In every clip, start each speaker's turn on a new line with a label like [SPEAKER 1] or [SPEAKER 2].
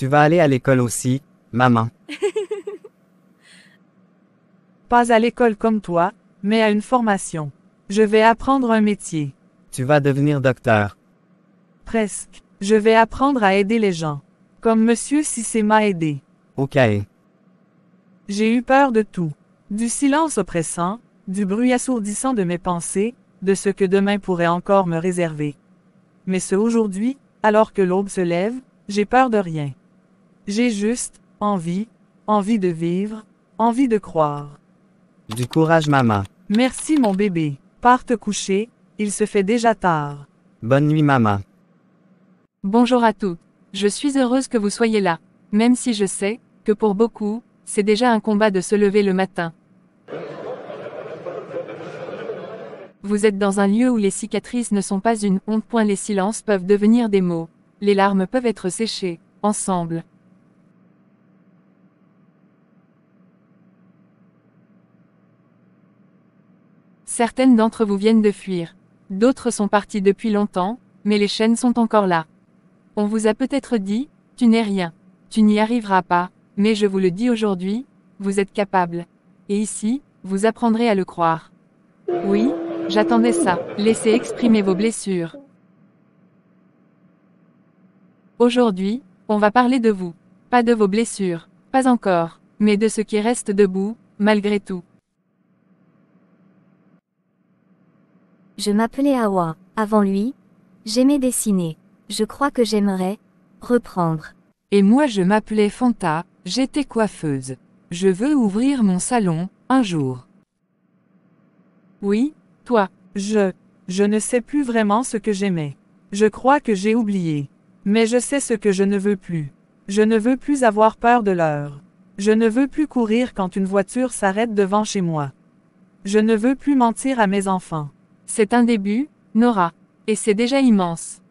[SPEAKER 1] Tu vas aller à l'école aussi, maman.
[SPEAKER 2] Pas à l'école comme toi, mais à une formation. Je vais apprendre un métier.
[SPEAKER 1] Tu vas devenir docteur.
[SPEAKER 2] Presque. Je vais apprendre à aider les gens. Comme Monsieur Cissé m'a aidé.
[SPEAKER 1] Ok.
[SPEAKER 2] J'ai eu peur de tout. Du silence oppressant, du bruit assourdissant de mes pensées, de ce que demain pourrait encore me réserver. Mais ce aujourd'hui, alors que l'aube se lève, j'ai peur de rien. J'ai juste envie de vivre, envie de croire.
[SPEAKER 1] Du courage, maman.
[SPEAKER 2] Merci mon bébé. Pars te coucher, il se fait déjà tard.
[SPEAKER 1] Bonne nuit, maman.
[SPEAKER 3] Bonjour à tous. Je suis heureuse que vous soyez là, même si je sais que pour beaucoup, c'est déjà un combat de se lever le matin. Vous êtes dans un lieu où les cicatrices ne sont pas une honte. Les silences peuvent devenir des mots. Les larmes peuvent être séchées, ensemble. Certaines d'entre vous viennent de fuir. D'autres sont parties depuis longtemps, mais les chaînes sont encore là. On vous a peut-être dit, tu n'es rien. Tu n'y arriveras pas, mais je vous le dis aujourd'hui, vous êtes capable. Et ici, vous apprendrez à le croire. Oui, j'attendais ça. Laissez exprimer vos blessures. Aujourd'hui, on va parler de vous. Pas de vos blessures, pas encore, mais de ce qui reste debout, malgré tout.
[SPEAKER 4] Je m'appelais Awa. Avant lui, j'aimais dessiner. Je crois que j'aimerais reprendre.
[SPEAKER 3] Et moi je m'appelais Fanta, j'étais coiffeuse. Je veux ouvrir mon salon, un jour.
[SPEAKER 2] Oui, toi, je ne sais plus vraiment ce que j'aimais. Je crois que j'ai oublié. Mais je sais ce que je ne veux plus. Je ne veux plus avoir peur de l'heure. Je ne veux plus courir quand une voiture s'arrête devant chez moi. Je ne veux plus mentir à mes enfants.
[SPEAKER 3] C'est un début, Nora. Et c'est déjà immense.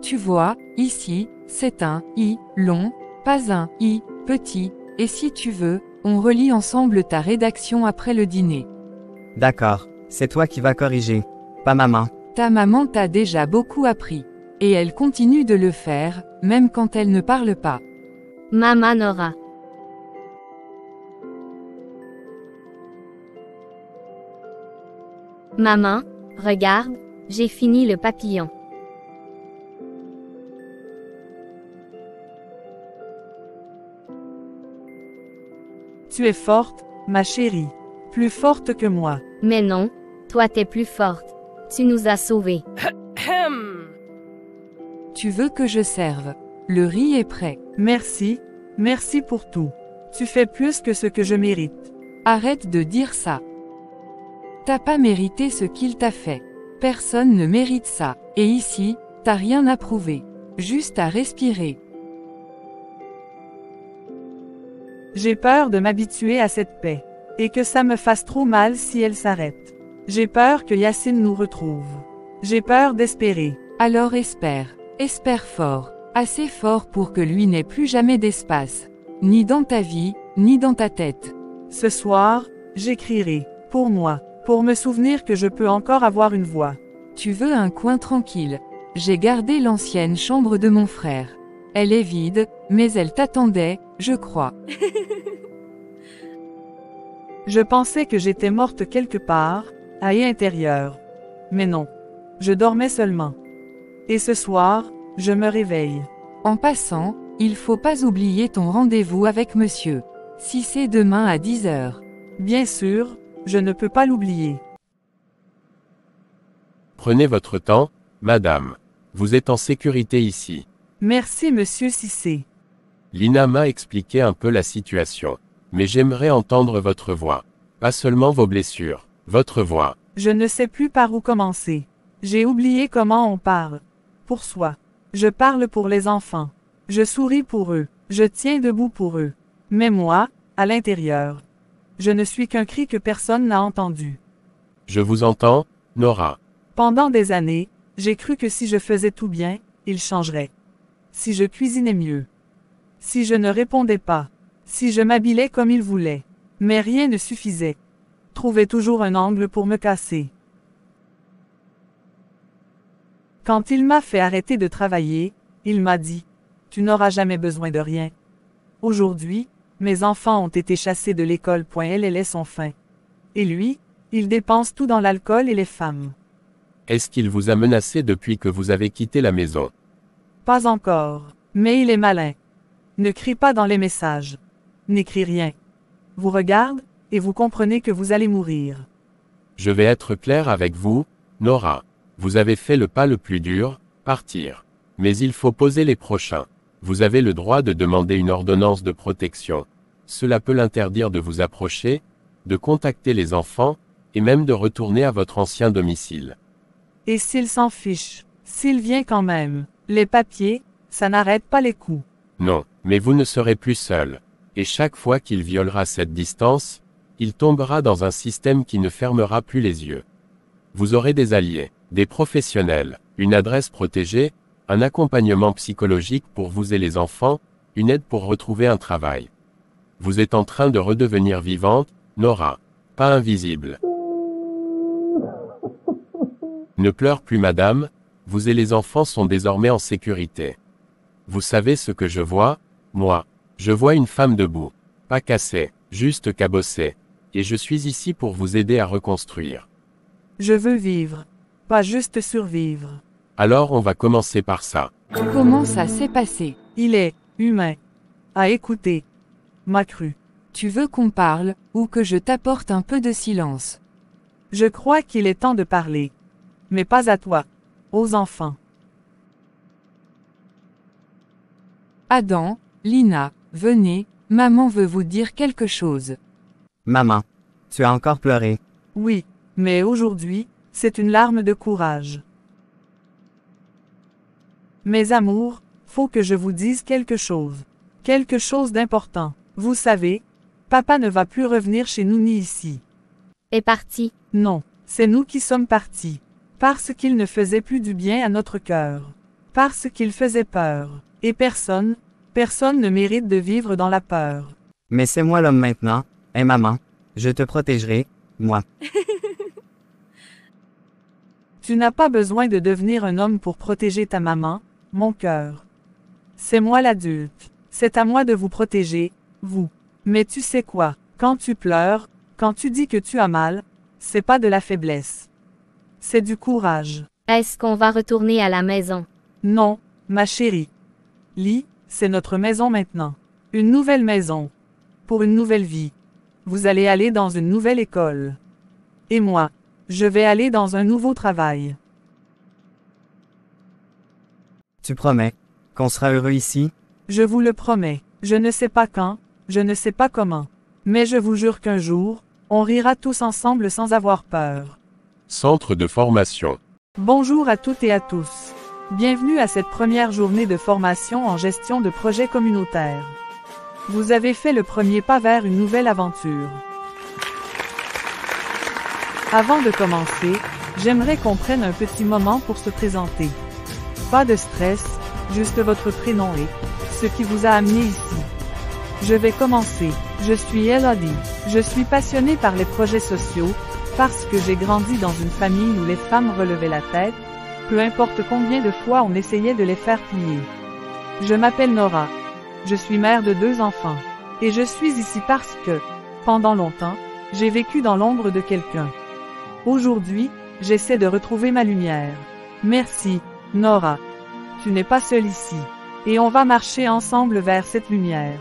[SPEAKER 3] Tu vois, ici, c'est un I long, pas un I petit, et si tu veux, on relit ensemble ta rédaction après le dîner.
[SPEAKER 1] D'accord, c'est toi qui vas corriger. Pas maman.
[SPEAKER 3] Ta maman t'a déjà beaucoup appris. Et elle continue de le faire, même quand elle ne parle pas.
[SPEAKER 4] Maman Nora. Maman, regarde, j'ai fini le papillon.
[SPEAKER 2] Tu es forte, ma chérie. Plus forte que moi.
[SPEAKER 4] Mais non, toi t'es plus forte. Tu nous as sauvés.
[SPEAKER 3] Tu veux que je serve. Le riz est prêt.
[SPEAKER 2] Merci, merci pour tout. Tu fais plus que ce que je mérite.
[SPEAKER 3] Arrête de dire ça. T'as pas mérité ce qu'il t'a fait. Personne ne mérite ça. Et ici, t'as rien à prouver. Juste à respirer.
[SPEAKER 2] J'ai peur de m'habituer à cette paix. Et que ça me fasse trop mal si elle s'arrête. J'ai peur que Yacine nous retrouve. J'ai peur d'espérer.
[SPEAKER 3] Alors espère. Espère fort. Assez fort pour que lui n'ait plus jamais d'espace. Ni dans ta vie, ni dans ta tête.
[SPEAKER 2] Ce soir, j'écrirai. Pour moi. Pour me souvenir que je peux encore avoir une voix.
[SPEAKER 3] Tu veux un coin tranquille. J'ai gardé l'ancienne chambre de mon frère. Elle est vide, mais elle t'attendait, je crois.
[SPEAKER 2] Je pensais que j'étais morte quelque part, à l'intérieur. Mais non. Je dormais seulement. Et ce soir, je me réveille.
[SPEAKER 3] En passant, il faut pas oublier ton rendez-vous avec monsieur. Si c'est demain à 10h.
[SPEAKER 2] Bien sûr, je ne peux pas l'oublier.
[SPEAKER 5] Prenez votre temps, madame. Vous êtes en sécurité ici.
[SPEAKER 2] Merci monsieur Cissé.
[SPEAKER 5] Lina m'a expliqué un peu la situation. Mais j'aimerais entendre votre voix. Pas seulement vos blessures, votre voix.
[SPEAKER 2] Je ne sais plus par où commencer. J'ai oublié comment on parle. Pour soi. Je parle pour les enfants. Je souris pour eux. Je tiens debout pour eux. Mais moi, à l'intérieur. Je ne suis qu'un cri que personne n'a entendu.
[SPEAKER 5] Je vous entends, Nora.
[SPEAKER 2] Pendant des années, j'ai cru que si je faisais tout bien, il changerait. Si je cuisinais mieux. Si je ne répondais pas. Si je m'habillais comme il voulait. Mais rien ne suffisait. Trouvait toujours un angle pour me casser. Quand il m'a fait arrêter de travailler, il m'a dit « tu n'auras jamais besoin de rien. Aujourd'hui, mes enfants ont été chassés de l'école. LLS ont faim. Et lui, il dépense tout dans l'alcool et les femmes.
[SPEAKER 5] Est-ce qu'il vous a menacé depuis que vous avez quitté la maison?
[SPEAKER 2] Pas encore, mais il est malin. Ne crie pas dans les messages. N'écris rien. Vous regarde, et vous comprenez que vous allez mourir.
[SPEAKER 5] Je vais être clair avec vous, Nora. Vous avez fait le pas le plus dur, partir. Mais il faut poser les prochains. Vous avez le droit de demander une ordonnance de protection. Cela peut l'interdire de vous approcher, de contacter les enfants, et même de retourner à votre ancien domicile.
[SPEAKER 2] Et s'il s'en fiche, s'il vient quand même, les papiers, ça n'arrête pas les coups.
[SPEAKER 5] Non, mais vous ne serez plus seul. Et chaque fois qu'il violera cette distance, il tombera dans un système qui ne fermera plus les yeux. Vous aurez des alliés, des professionnels, une adresse protégée, un accompagnement psychologique pour vous et les enfants, une aide pour retrouver un travail. Vous êtes en train de redevenir vivante, Nora, pas invisible. Ne pleure plus madame, vous et les enfants sont désormais en sécurité. Vous savez ce que je vois, moi, je vois une femme debout, pas cassée, juste cabossée, et je suis ici pour vous aider à reconstruire.
[SPEAKER 2] Je veux vivre, pas juste survivre.
[SPEAKER 5] Alors on va commencer par ça.
[SPEAKER 3] Comment ça s'est passé?
[SPEAKER 2] Il est humain. À écouter. M'a cru.
[SPEAKER 3] Tu veux qu'on parle, ou que je t'apporte un peu de silence?
[SPEAKER 2] Je crois qu'il est temps de parler. Mais pas à toi. Aux enfants.
[SPEAKER 3] Adam, Lina, venez, maman veut vous dire quelque chose.
[SPEAKER 1] Maman, tu as encore pleuré.
[SPEAKER 2] Oui, mais aujourd'hui, c'est une larme de courage. Mes amours, faut que je vous dise quelque chose. Quelque chose d'important. Vous savez, papa ne va plus revenir chez nous ni ici.
[SPEAKER 4] Est parti.
[SPEAKER 2] Non, c'est nous qui sommes partis. Parce qu'il ne faisait plus du bien à notre cœur. Parce qu'il faisait peur. Et personne ne mérite de vivre dans la peur.
[SPEAKER 1] Mais c'est moi l'homme maintenant, hein maman? Je te protégerai, moi.
[SPEAKER 2] Tu n'as pas besoin de devenir un homme pour protéger ta maman, mon cœur. C'est moi l'adulte. C'est à moi de vous protéger, vous. Mais tu sais quoi, quand tu pleures, quand tu dis que tu as mal, c'est pas de la faiblesse. C'est du courage.
[SPEAKER 4] Est-ce qu'on va retourner à la maison?
[SPEAKER 2] Non, ma chérie. Lee, c'est notre maison maintenant. Une nouvelle maison. Pour une nouvelle vie. Vous allez aller dans une nouvelle école. Et moi, je vais aller dans un nouveau travail.
[SPEAKER 1] Tu promets qu'on sera heureux ici?
[SPEAKER 2] Je vous le promets. Je ne sais pas quand, je ne sais pas comment. Mais je vous jure qu'un jour, on rira tous ensemble sans avoir peur.
[SPEAKER 5] Centre de formation.
[SPEAKER 2] Bonjour à toutes et à tous. Bienvenue à cette première journée de formation en gestion de projets communautaires. Vous avez fait le premier pas vers une nouvelle aventure. Avant de commencer, j'aimerais qu'on prenne un petit moment pour se présenter. Pas de stress, juste votre prénom et ce qui vous a amené ici. Je vais commencer. Je suis Elodie. Je suis passionnée par les projets sociaux, parce que j'ai grandi dans une famille où les femmes relevaient la tête, peu importe combien de fois on essayait de les faire plier. Je m'appelle Nora. Je suis mère de 2 enfants. Et je suis ici parce que, pendant longtemps, j'ai vécu dans l'ombre de quelqu'un. Aujourd'hui, j'essaie de retrouver ma lumière. Merci, Nora. Tu n'es pas seule ici. Et on va marcher ensemble vers cette lumière.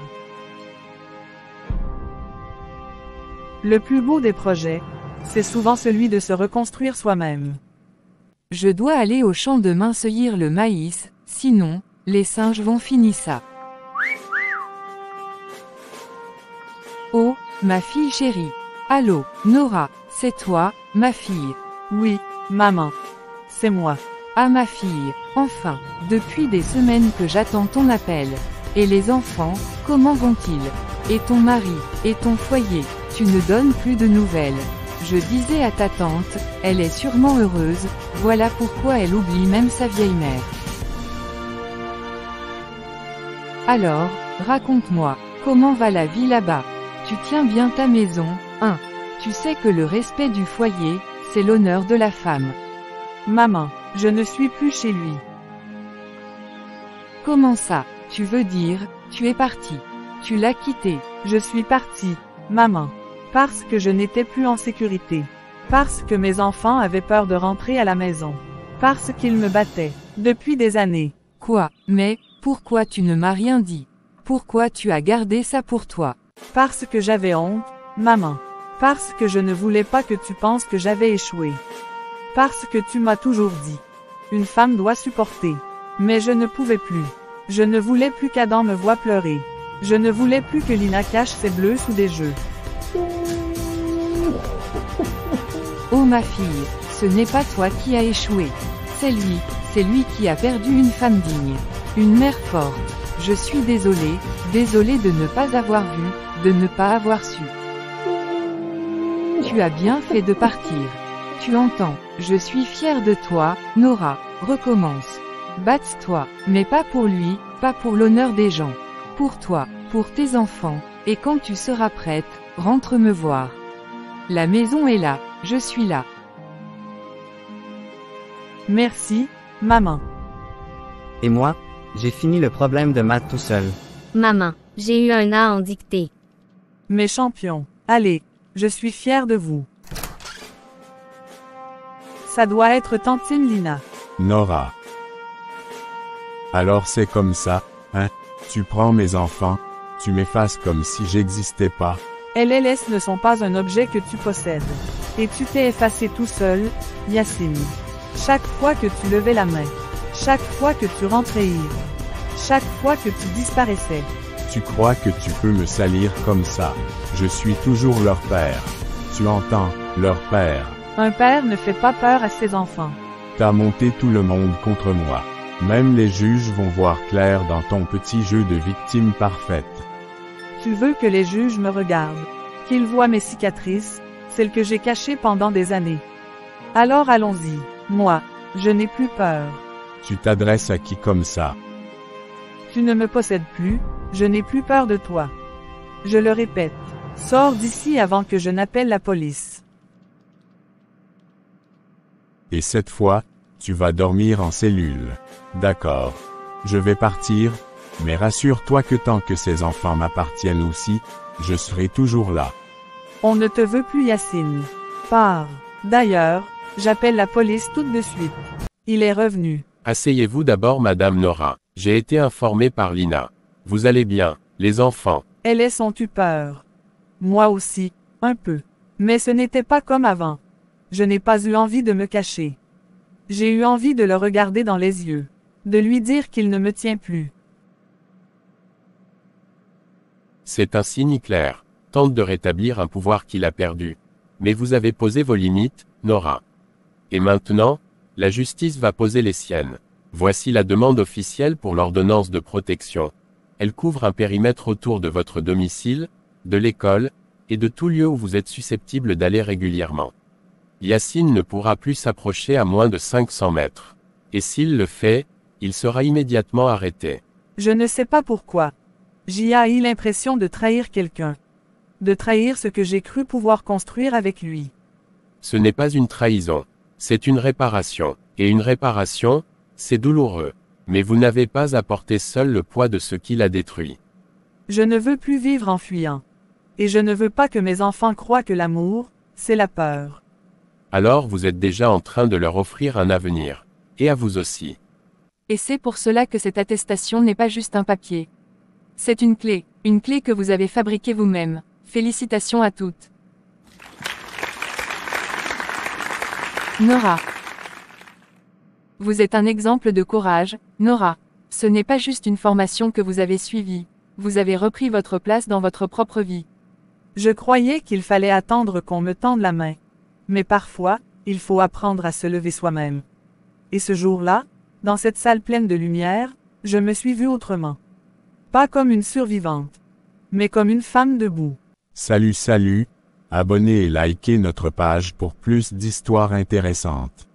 [SPEAKER 2] Le plus beau des projets, c'est souvent celui de se reconstruire soi-même.
[SPEAKER 3] Je dois aller au champ demain cueillir le maïs, sinon, les singes vont finir ça. Oh, ma fille chérie. Allô, Nora, c'est toi, ma fille.
[SPEAKER 2] Oui, maman. C'est moi.
[SPEAKER 3] Ah ma fille, enfin, depuis des semaines que j'attends ton appel. Et les enfants, comment vont-ils? Et ton mari, et ton foyer, tu ne donnes plus de nouvelles. Je disais à ta tante, elle est sûrement heureuse, voilà pourquoi elle oublie même sa vieille mère. Alors, raconte-moi, comment va la vie là-bas? Tu tiens bien ta maison, hein? Tu sais que le respect du foyer, c'est l'honneur de la femme.
[SPEAKER 2] Maman, je ne suis plus chez lui.
[SPEAKER 3] Comment ça? Tu veux dire, tu es parti. Tu l'as quitté.
[SPEAKER 2] Je suis partie, maman. Parce que je n'étais plus en sécurité. Parce que mes enfants avaient peur de rentrer à la maison. Parce qu'ils me battaient. Depuis des années.
[SPEAKER 3] Quoi? Mais, pourquoi tu ne m'as rien dit? Pourquoi tu as gardé ça pour toi?
[SPEAKER 2] Parce que j'avais honte, maman. Parce que je ne voulais pas que tu penses que j'avais échoué. Parce que tu m'as toujours dit. Une femme doit supporter. Mais je ne pouvais plus. Je ne voulais plus qu'Adam me voie pleurer. Je ne voulais plus que Lina cache ses bleus sous des jeux.
[SPEAKER 3] Oh ma fille, ce n'est pas toi qui as échoué. C'est lui qui a perdu une femme digne. Une mère forte. Je suis désolée de ne pas avoir vu, de ne pas avoir su. Tu as bien fait de partir. Tu entends, je suis fière de toi, Nora, recommence. Batte-toi, mais pas pour lui, pas pour l'honneur des gens. Pour toi, pour tes enfants, et quand tu seras prête, rentre me voir. La maison est là, je suis là.
[SPEAKER 2] Merci, maman.
[SPEAKER 1] Et moi, j'ai fini le problème de maths tout seul.
[SPEAKER 4] Maman, j'ai eu un A en dictée.
[SPEAKER 2] Mes champions, allez, je suis fière de vous. Ça doit être tantine Lina.
[SPEAKER 6] Nora. Alors c'est comme ça, hein? Tu prends mes enfants, tu m'effaces comme si j'existais pas.
[SPEAKER 2] LLS ne sont pas un objet que tu possèdes. Et tu t'es effacé tout seul, Yacine. Chaque fois que tu levais la main. Chaque fois que tu rentrais ivre. Chaque fois que tu disparaissais.
[SPEAKER 6] Tu crois que tu peux me salir comme ça? Je suis toujours leur père. Tu entends, leur père.
[SPEAKER 2] Un père ne fait pas peur à ses enfants.
[SPEAKER 6] T'as monté tout le monde contre moi. Même les juges vont voir clair dans ton petit jeu de victime parfaite.
[SPEAKER 2] Tu veux que les juges me regardent. Qu'ils voient mes cicatrices, celles que j'ai cachées pendant des années. Alors allons-y. Moi, je n'ai plus peur.
[SPEAKER 6] Tu t'adresses à qui comme ça?
[SPEAKER 2] Tu ne me possèdes plus, je n'ai plus peur de toi. Je le répète. Sors d'ici avant que je n'appelle la police.
[SPEAKER 6] Et cette fois, tu vas dormir en cellule. D'accord. Je vais partir, mais rassure-toi que tant que ces enfants m'appartiennent aussi, je serai toujours là.
[SPEAKER 2] On ne te veut plus Yacine. Pars. D'ailleurs, j'appelle la police tout de suite. Il est revenu.
[SPEAKER 5] Asseyez-vous d'abord Madame Nora. J'ai été informé par Lina. Vous allez bien, les enfants?
[SPEAKER 2] Elles ont eu peur. Moi aussi, un peu. Mais ce n'était pas comme avant. Je n'ai pas eu envie de me cacher. J'ai eu envie de le regarder dans les yeux. De lui dire qu'il ne me tient plus.
[SPEAKER 5] C'est un signe clair. Tente de rétablir un pouvoir qu'il a perdu. Mais vous avez posé vos limites, Nora. Et maintenant, la justice va poser les siennes. Voici la demande officielle pour l'ordonnance de protection. Elle couvre un périmètre autour de votre domicile, de l'école, et de tout lieu où vous êtes susceptible d'aller régulièrement. Yacine ne pourra plus s'approcher à moins de 500 mètres. Et s'il le fait, il sera immédiatement arrêté.
[SPEAKER 2] Je ne sais pas pourquoi. J'y ai eu l'impression de trahir quelqu'un. De trahir ce que j'ai cru pouvoir construire avec lui.
[SPEAKER 5] Ce n'est pas une trahison. C'est une réparation. Et une réparation, c'est douloureux. Mais vous n'avez pas à porter seul le poids de ce qu'il a détruit.
[SPEAKER 2] Je ne veux plus vivre en fuyant. Et je ne veux pas que mes enfants croient que l'amour, c'est la peur.
[SPEAKER 5] Alors vous êtes déjà en train de leur offrir un avenir. Et à vous aussi.
[SPEAKER 3] Et c'est pour cela que cette attestation n'est pas juste un papier. C'est une clé que vous avez fabriquée vous-même. Félicitations à toutes. Nora. Vous êtes un exemple de courage, Nora. Ce n'est pas juste une formation que vous avez suivie. Vous avez repris votre place dans votre propre vie.
[SPEAKER 2] Je croyais qu'il fallait attendre qu'on me tende la main. Mais parfois, il faut apprendre à se lever soi-même. Et ce jour-là, dans cette salle pleine de lumière, je me suis vue autrement. Pas comme une survivante, mais comme une femme debout.
[SPEAKER 6] Salut, abonnez et likez notre page pour plus d'histoires intéressantes.